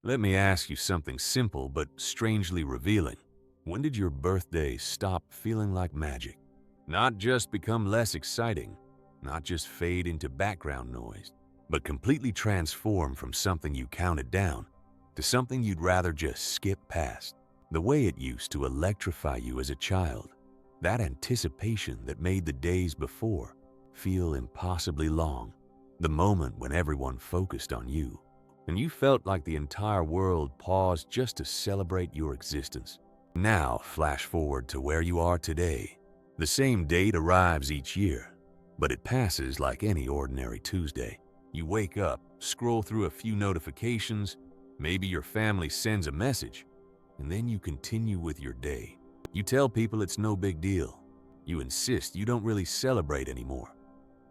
Let me ask you something simple but strangely revealing. When did your birthday stop feeling like magic? Not just become less exciting, not just fade into background noise, but completely transform from something you counted down to something you'd rather just skip past. The way it used to electrify you as a child, that anticipation that made the days before feel impossibly long, the moment when everyone focused on you, and you felt like the entire world paused just to celebrate your existence. Now, flash forward to where you are today. The same date arrives each year, but it passes like any ordinary Tuesday. You wake up, scroll through a few notifications, maybe your family sends a message, and then you continue with your day. You tell people it's no big deal. You insist you don't really celebrate anymore.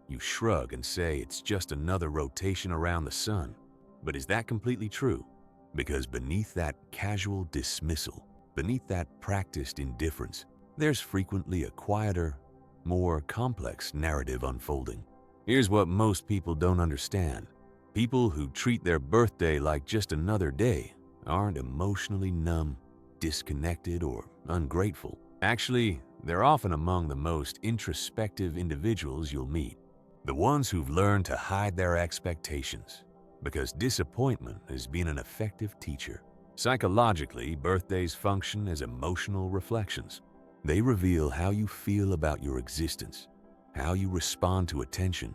You shrug and say it's just another rotation around the sun. But is that completely true? Because beneath that casual dismissal, beneath that practiced indifference, there's frequently a quieter, more complex narrative unfolding. Here's what most people don't understand. People who treat their birthday like just another day aren't emotionally numb, disconnected, or ungrateful. Actually, they're often among the most introspective individuals you'll meet. The ones who've learned to hide their expectations, because disappointment has been an effective teacher. Psychologically, birthdays function as emotional reflections. They reveal how you feel about your existence, how you respond to attention,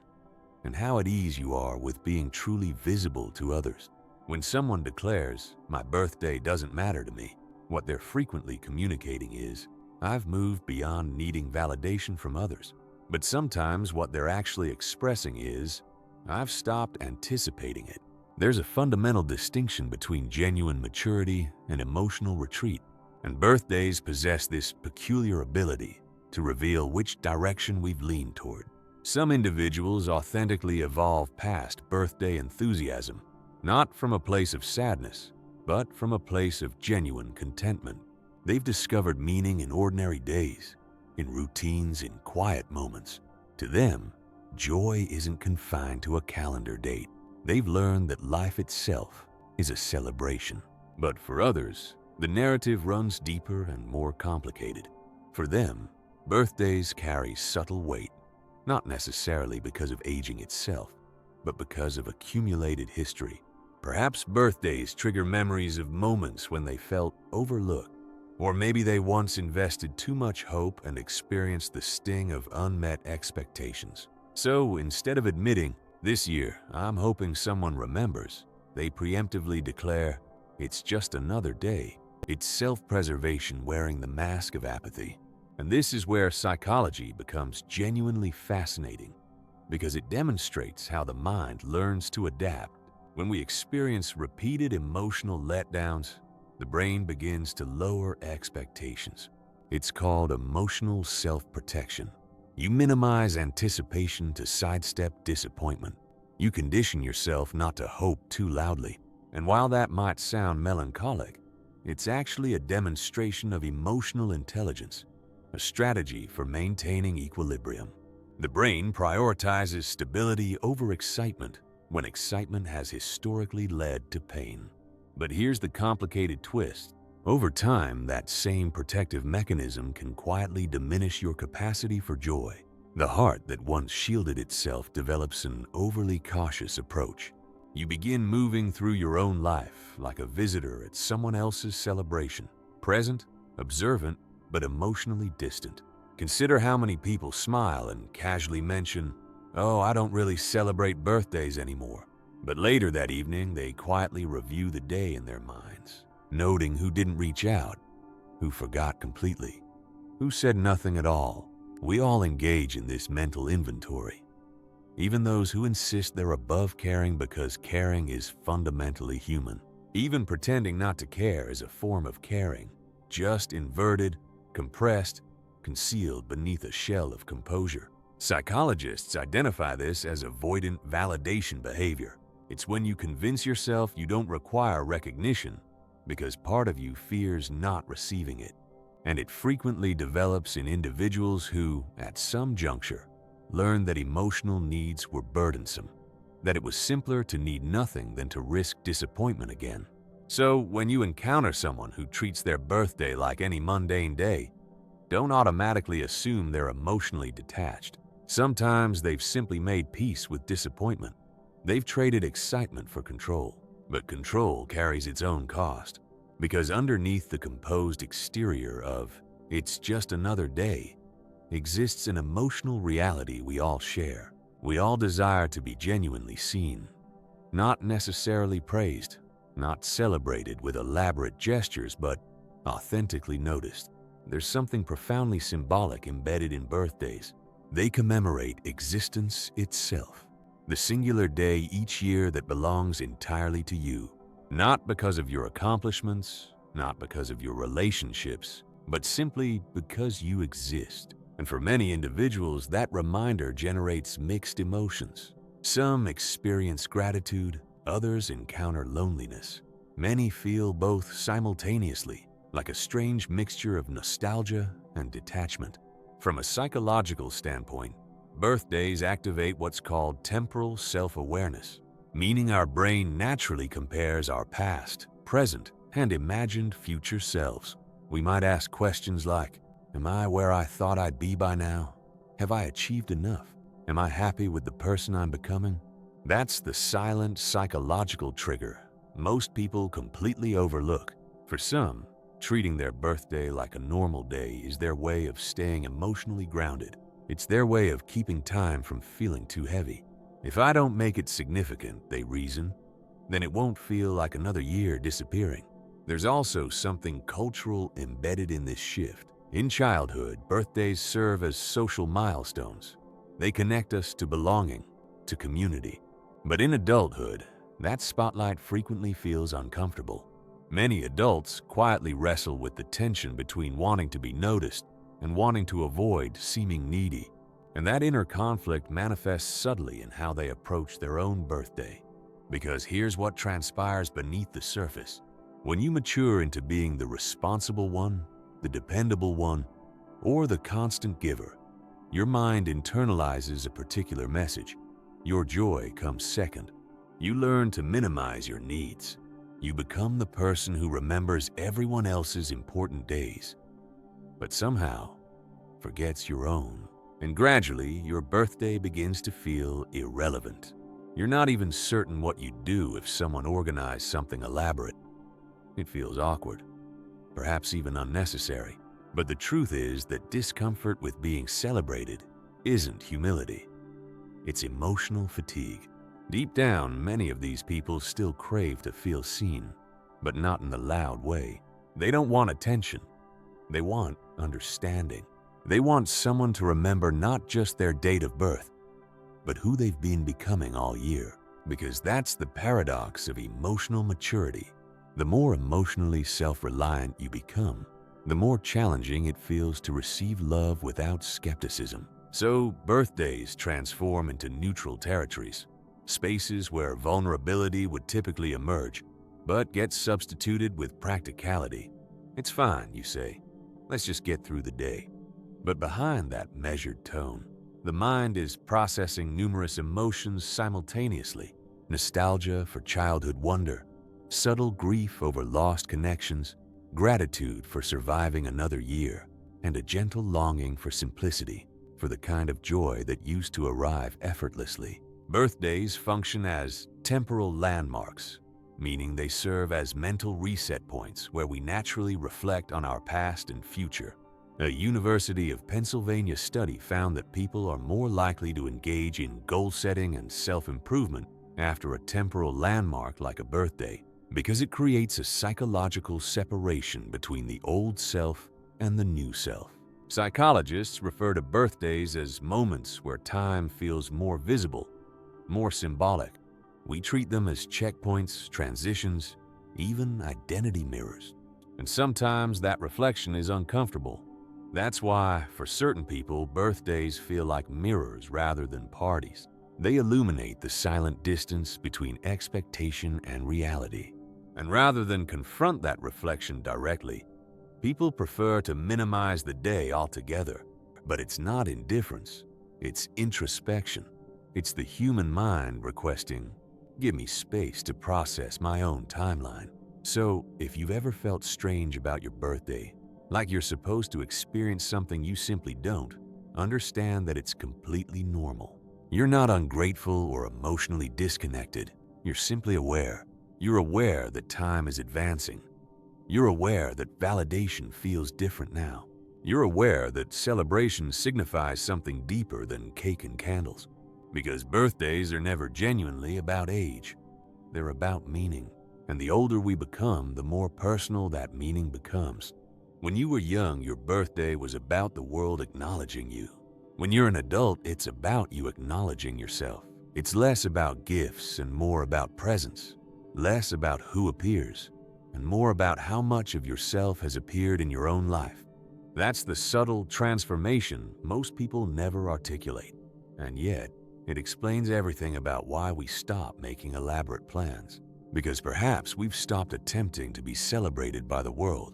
and how at ease you are with being truly visible to others. When someone declares, "My birthday doesn't matter to me," what they're frequently communicating is, "I've moved beyond needing validation from others." But sometimes what they're actually expressing is, "I've stopped anticipating it." There's a fundamental distinction between genuine maturity and emotional retreat, and birthdays possess this peculiar ability to reveal which direction we've leaned toward. Some individuals authentically evolve past birthday enthusiasm, not from a place of sadness, but from a place of genuine contentment. They've discovered meaning in ordinary days, in routines, in quiet moments. To them, joy isn't confined to a calendar date. They've learned that life itself is a celebration. But for others, the narrative runs deeper and more complicated. For them, birthdays carry subtle weight, not necessarily because of aging itself, but because of accumulated history. Perhaps birthdays trigger memories of moments when they felt overlooked, or maybe they once invested too much hope and experienced the sting of unmet expectations. So instead of admitting, "This year, I'm hoping someone remembers," they preemptively declare, "It's just another day." It's self-preservation wearing the mask of apathy. And this is where psychology becomes genuinely fascinating, because it demonstrates how the mind learns to adapt. When we experience repeated emotional letdowns, the brain begins to lower expectations. It's called emotional self-protection. You minimize anticipation to sidestep disappointment. You condition yourself not to hope too loudly. And while that might sound melancholic, it's actually a demonstration of emotional intelligence, a strategy for maintaining equilibrium. The brain prioritizes stability over excitement when excitement has historically led to pain. But here's the complicated twist. Over time, that same protective mechanism can quietly diminish your capacity for joy. The heart that once shielded itself develops an overly cautious approach. You begin moving through your own life like a visitor at someone else's celebration, present, observant, but emotionally distant. Consider how many people smile and casually mention, "Oh, I don't really celebrate birthdays anymore." But later that evening, they quietly review the day in their minds, noting who didn't reach out, who forgot completely, who said nothing at all. We all engage in this mental inventory. Even those who insist they're above caring because caring is fundamentally human. Even pretending not to care is a form of caring, just inverted, compressed, concealed beneath a shell of composure. Psychologists identify this as avoidant validation behavior. It's when you convince yourself you don't require recognition because part of you fears not receiving it. And it frequently develops in individuals who, at some juncture, learned that emotional needs were burdensome, that it was simpler to need nothing than to risk disappointment again. So when you encounter someone who treats their birthday like any mundane day, don't automatically assume they're emotionally detached. Sometimes they've simply made peace with disappointment. They've traded excitement for control. But control carries its own cost, because underneath the composed exterior of "it's just another day" exists an emotional reality we all share. We all desire to be genuinely seen, not necessarily praised, not celebrated with elaborate gestures, but authentically noticed. There's something profoundly symbolic embedded in birthdays. They commemorate existence itself, the singular day each year that belongs entirely to you. Not because of your accomplishments, not because of your relationships, but simply because you exist. And for many individuals, that reminder generates mixed emotions. Some experience gratitude, others encounter loneliness. Many feel both simultaneously, like a strange mixture of nostalgia and detachment. From a psychological standpoint, birthdays activate what's called temporal self-awareness, meaning our brain naturally compares our past, present, and imagined future selves. We might ask questions like, am I where I thought I'd be by now? Have I achieved enough? Am I happy with the person I'm becoming? That's the silent psychological trigger most people completely overlook. For some, treating their birthday like a normal day is their way of staying emotionally grounded. It's their way of keeping time from feeling too heavy. If I don't make it significant, they reason, then it won't feel like another year disappearing. There's also something cultural embedded in this shift. In childhood, birthdays serve as social milestones. They connect us to belonging, to community. But in adulthood, that spotlight frequently feels uncomfortable. Many adults quietly wrestle with the tension between wanting to be noticed and wanting to avoid seeming needy. And that inner conflict manifests subtly in how they approach their own birthday. Because here's what transpires beneath the surface. When you mature into being the responsible one, the dependable one, or the constant giver, your mind internalizes a particular message. Your joy comes second. You learn to minimize your needs. You become the person who remembers everyone else's important days, but somehow forgets your own. And gradually, your birthday begins to feel irrelevant. You're not even certain what you'd do if someone organized something elaborate. It feels awkward, perhaps even unnecessary. But the truth is that discomfort with being celebrated isn't humility. It's emotional fatigue. Deep down, many of these people still crave to feel seen, but not in the loud way. They don't want attention. They want understanding. They want someone to remember not just their date of birth, but who they've been becoming all year. Because that's the paradox of emotional maturity. The more emotionally self-reliant you become, the more challenging it feels to receive love without skepticism. So birthdays transform into neutral territories, spaces where vulnerability would typically emerge, but gets substituted with practicality. It's fine, you say. Let's just get through the day. But behind that measured tone, the mind is processing numerous emotions simultaneously. Nostalgia for childhood wonder, subtle grief over lost connections, gratitude for surviving another year, and a gentle longing for simplicity, for the kind of joy that used to arrive effortlessly. Birthdays function as temporal landmarks, meaning they serve as mental reset points where we naturally reflect on our past and future. A University of Pennsylvania study found that people are more likely to engage in goal setting and self-improvement after a temporal landmark like a birthday, because it creates a psychological separation between the old self and the new self. Psychologists refer to birthdays as moments where time feels more visible, more symbolic. We treat them as checkpoints, transitions, even identity mirrors. And sometimes that reflection is uncomfortable. That's why, for certain people, birthdays feel like mirrors rather than parties. They illuminate the silent distance between expectation and reality. And rather than confront that reflection directly, people prefer to minimize the day altogether. But it's not indifference, it's introspection. It's the human mind requesting, give me space to process my own timeline. So, if you've ever felt strange about your birthday, like you're supposed to experience something you simply don't, understand that it's completely normal. You're not ungrateful or emotionally disconnected. You're simply aware. You're aware that time is advancing. You're aware that validation feels different now. You're aware that celebration signifies something deeper than cake and candles. Because birthdays are never genuinely about age. They're about meaning. And the older we become, the more personal that meaning becomes. When you were young, your birthday was about the world acknowledging you. When you're an adult, it's about you acknowledging yourself. It's less about gifts and more about presence. Less about who appears, and more about how much of yourself has appeared in your own life. That's the subtle transformation most people never articulate. And yet, it explains everything about why we stop making elaborate plans. Because perhaps we've stopped attempting to be celebrated by the world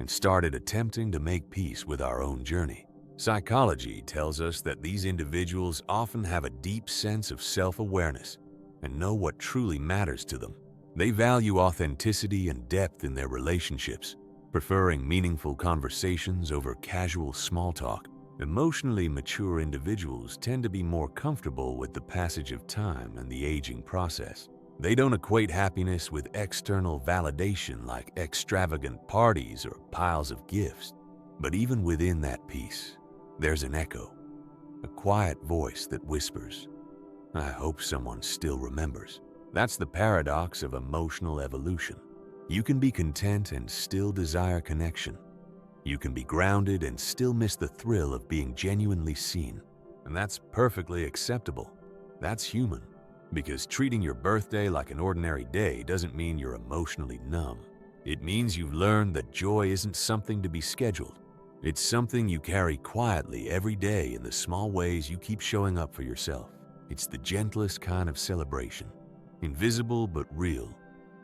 and started attempting to make peace with our own journey. Psychology tells us that these individuals often have a deep sense of self-awareness and know what truly matters to them. They value authenticity and depth in their relationships, preferring meaningful conversations over casual small talk. Emotionally mature individuals tend to be more comfortable with the passage of time and the aging process. They don't equate happiness with external validation like extravagant parties or piles of gifts. But even within that peace, there's an echo, a quiet voice that whispers, "I hope someone still remembers." That's the paradox of emotional evolution. You can be content and still desire connection. You can be grounded and still miss the thrill of being genuinely seen. And that's perfectly acceptable. That's human. Because treating your birthday like an ordinary day doesn't mean you're emotionally numb. It means you've learned that joy isn't something to be scheduled. It's something you carry quietly every day in the small ways you keep showing up for yourself. It's the gentlest kind of celebration. Invisible but real.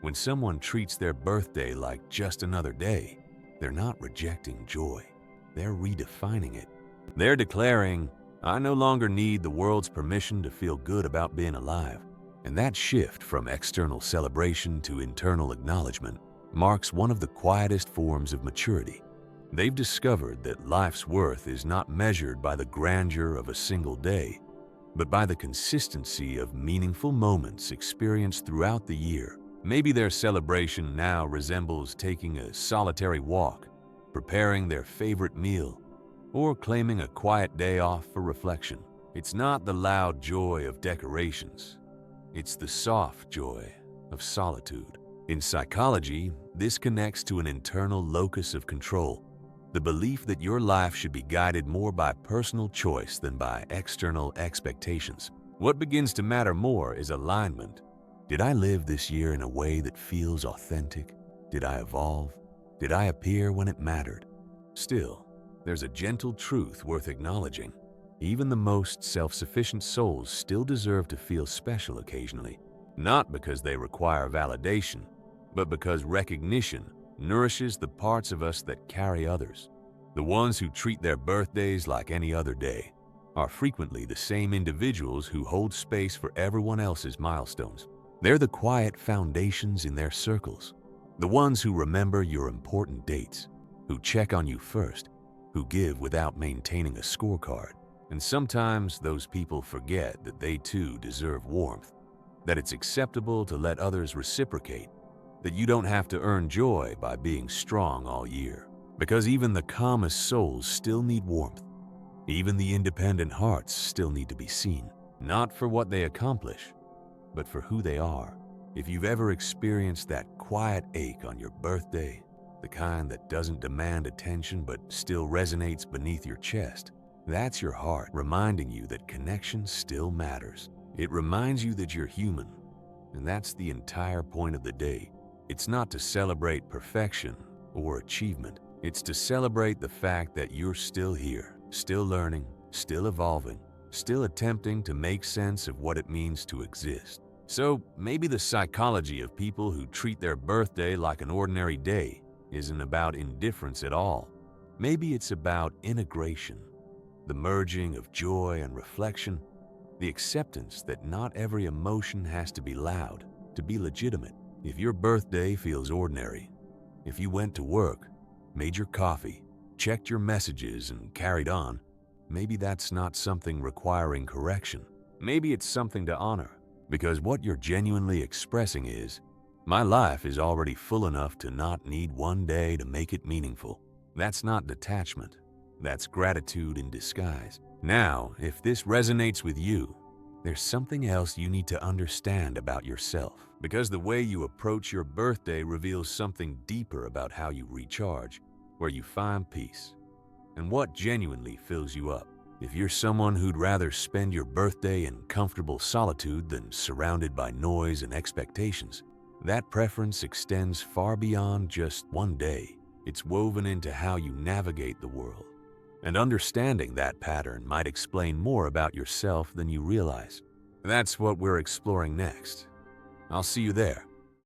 When someone treats their birthday like just another day, they're not rejecting joy. They're redefining it. They're declaring, "I no longer need the world's permission to feel good about being alive." And that shift from external celebration to internal acknowledgement marks one of the quietest forms of maturity. They've discovered that life's worth is not measured by the grandeur of a single day, but by the consistency of meaningful moments experienced throughout the year. Maybe their celebration now resembles taking a solitary walk, preparing their favorite meal, or claiming a quiet day off for reflection. It's not the loud joy of decorations. It's the soft joy of solitude. In psychology, this connects to an internal locus of control, the belief that your life should be guided more by personal choice than by external expectations. What begins to matter more is alignment. Did I live this year in a way that feels authentic? Did I evolve? Did I appear when it mattered? Still, there's a gentle truth worth acknowledging. Even the most self-sufficient souls still deserve to feel special occasionally, not because they require validation, but because recognition nourishes the parts of us that carry others. The ones who treat their birthdays like any other day are frequently the same individuals who hold space for everyone else's milestones. They're the quiet foundations in their circles, the ones who remember your important dates, who check on you first, who give without maintaining a scorecard. And sometimes those people forget that they too deserve warmth, that it's acceptable to let others reciprocate, that you don't have to earn joy by being strong all year. Because even the calmest souls still need warmth. Even the independent hearts still need to be seen, not for what they accomplish, but for who they are. If you've ever experienced that quiet ache on your birthday, the kind that doesn't demand attention but still resonates beneath your chest, that's your heart reminding you that connection still matters. It reminds you that you're human, and that's the entire point of the day. It's not to celebrate perfection or achievement. It's to celebrate the fact that you're still here, still learning, still evolving, still attempting to make sense of what it means to exist. So maybe the psychology of people who treat their birthday like an ordinary day isn't about indifference at all. Maybe it's about integration, the merging of joy and reflection, the acceptance that not every emotion has to be loud to be legitimate. If your birthday feels ordinary, if you went to work, made your coffee, checked your messages, and carried on, maybe that's not something requiring correction. Maybe it's something to honor, because what you're genuinely expressing is, my life is already full enough to not need one day to make it meaningful. That's not detachment. That's gratitude in disguise. Now, if this resonates with you, there's something else you need to understand about yourself, because the way you approach your birthday reveals something deeper about how you recharge, where you find peace, and what genuinely fills you up. If you're someone who'd rather spend your birthday in comfortable solitude than surrounded by noise and expectations, that preference extends far beyond just one day. It's woven into how you navigate the world. And understanding that pattern might explain more about yourself than you realize. That's what we're exploring next. I'll see you there.